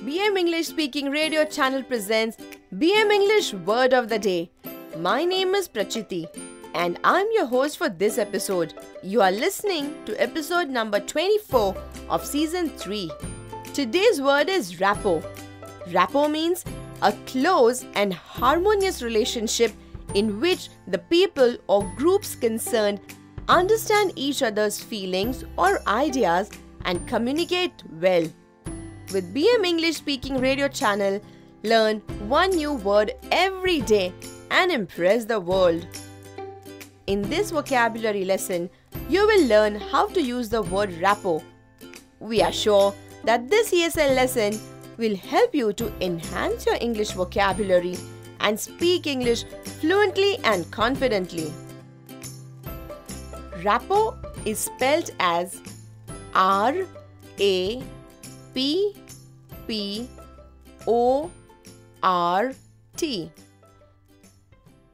BMenglish speaking radio channel presents BMenglish Word of the Day. My name is Prachiti and I'm your host for this episode. You are listening to episode number 24 of season 3. Today's word is rapport. Rapport means a close and harmonious relationship in which the people or groups concerned understand each other's feelings or ideas and communicate well. With BMenglish speaking radio channel, learn one new word every day and impress the world. In this vocabulary lesson, you will learn how to use the word rapport. We are sure that this ESL lesson will help you to enhance your English vocabulary and speak English fluently and confidently. Rapport is spelled as R-A-P-P-O-R-T.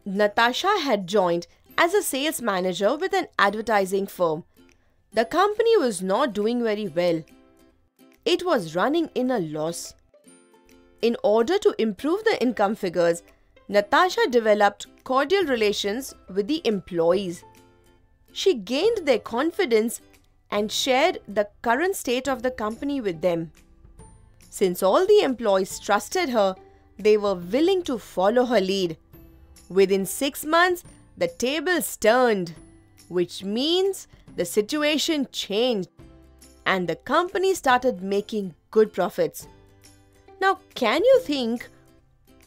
Natasha had joined as a sales manager with an advertising firm. The company was not doing very well. It was running in a loss. In order to improve the income figures, Natasha developed cordial relations with the employees. She gained their confidence and shared the current state of the company with them. Since all the employees trusted her, they were willing to follow her lead. Within 6 months, the tables turned, which means the situation changed and the company started making good profits. Now, can you think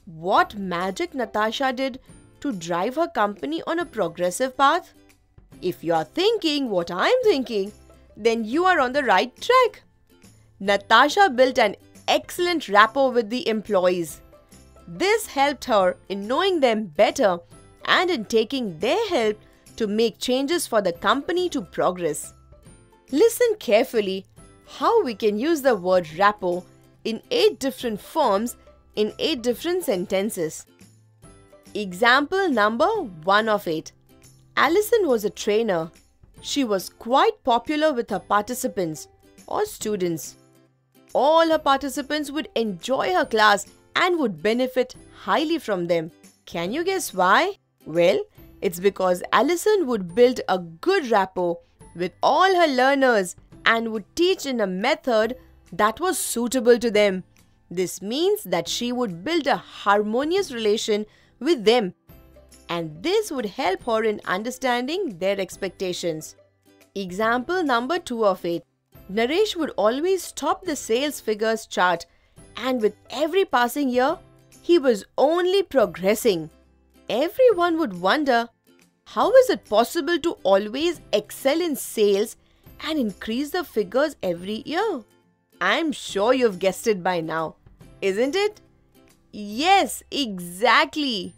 what magic Natasha did to drive her company on a progressive path? If you are thinking what I am thinking, then you are on the right track. Natasha built an excellent rapport with the employees. This helped her in knowing them better and in taking their help to make changes for the company to progress. Listen carefully how we can use the word rapport in 8 different forms in 8 different sentences. Example number 1 of 8. Alison was a trainer. She was quite popular with her participants or students. All her participants would enjoy her class and would benefit highly from them. Can you guess why? Well, it's because Alison would build a good rapport with all her learners and would teach in a method that was suitable to them. This means that she would build a harmonious relation with them, and this would help her in understanding their expectations. Example number 2 of 8. Naresh would always top the sales figures chart, and with every passing year, he was only progressing. Everyone would wonder, how is it possible to always excel in sales and increase the figures every year? I'm sure you've guessed it by now, isn't it? Yes, exactly.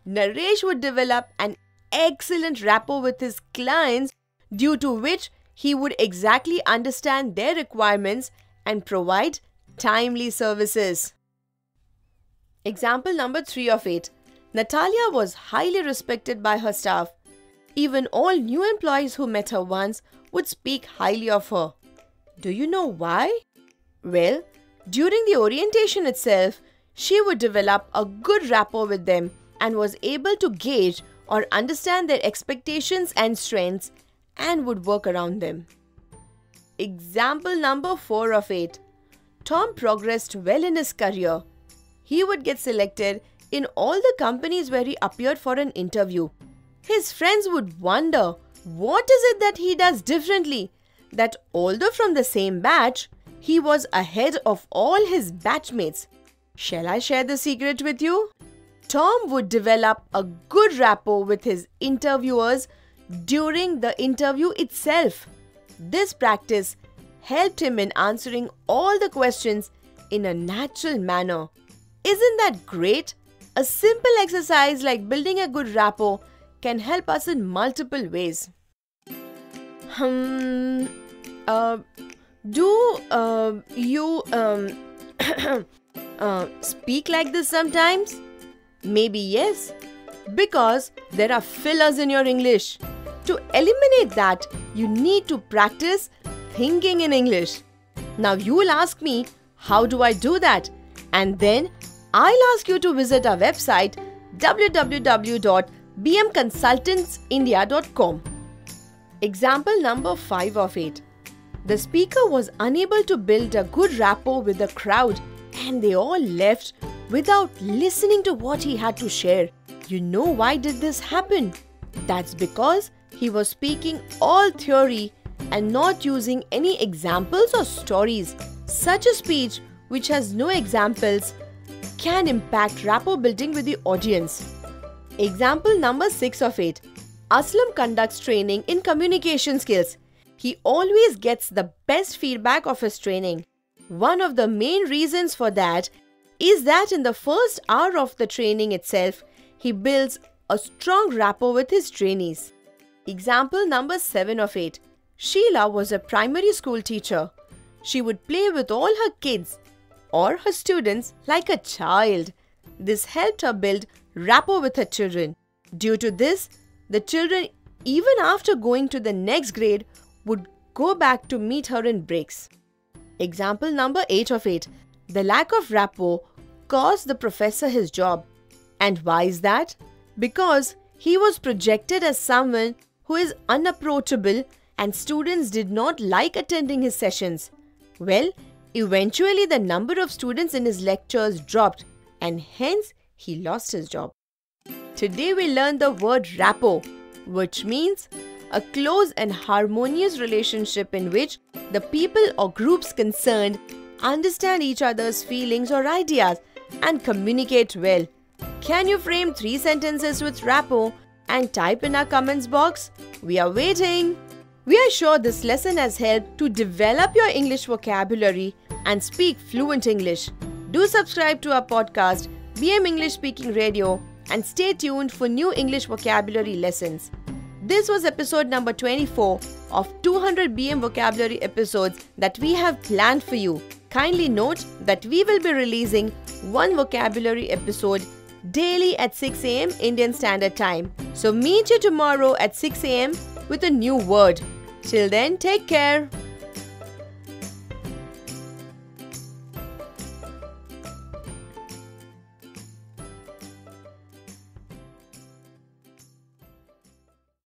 Naresh would develop an excellent rapport with his clients, due to which he would exactly understand their requirements and provide timely services. Example number 3 of 8. Natalia was highly respected by her staff. Even all new employees who met her once would speak highly of her. Do you know why? Well, during the orientation itself, she would develop a good rapport with them and was able to gauge or understand their expectations and strengths and would work around them. Example number 4 of 8. Tom progressed well in his career. He would get selected in all the companies where he appeared for an interview. His friends would wonder, what is it that he does differently, that although from the same batch, he was ahead of all his batchmates. Shall I share the secret with you? Tom would develop a good rapport with his interviewers during the interview itself. This practice helped him in answering all the questions in a natural manner. Isn't that great? A simple exercise like building a good rapport can help us in multiple ways. Do you speak like this sometimes? Maybe yes, because there are fillers in your English. To eliminate that, you need to practice thinking in English. Now you will ask me, How do I do that? And then I'll ask you to visit our website www.bmconsultantsindia.com. Example number 5 of 8. The speaker was unable to build a good rapport with the crowd and they all left without listening to what he had to share. You know why did this happen? That's because he was speaking all theory and not using any examples or stories. Such a speech which has no examples can impact rapport building with the audience. Example number 6 of 8. Aslam conducts training in communication skills. He always gets the best feedback of his training. One of the main reasons for that is that in the first hour of the training itself, he builds a strong rapport with his trainees. Example number 7 of 8. Sheila was a primary school teacher. She would play with all her kids or her students like a child. This helped her build rapport with her children. Due to this, the children, even after going to the next grade, would go back to meet her in breaks. Example number 8 of 8. The lack of rapport cost the professor his job. And why is that? Because he was projected as someone who is unapproachable and students did not like attending his sessions. Well, eventually the number of students in his lectures dropped and hence he lost his job. Today we learned the word rapport, which means a close and harmonious relationship in which the people or groups concerned understand each other's feelings or ideas and communicate well. Can you frame 3 sentences with rapport and type in our comments box? We are waiting. We are sure this lesson has helped to develop your English vocabulary and speak fluent English. Do subscribe to our podcast, BM English Speaking Radio, and stay tuned for new English vocabulary lessons. This was episode number 24 of 200 BM vocabulary episodes that we have planned for you. Kindly note that we will be releasing one vocabulary episode daily at 6 a.m. Indian Standard Time. So meet you tomorrow at 6 a.m. with a new word. Till then, take care.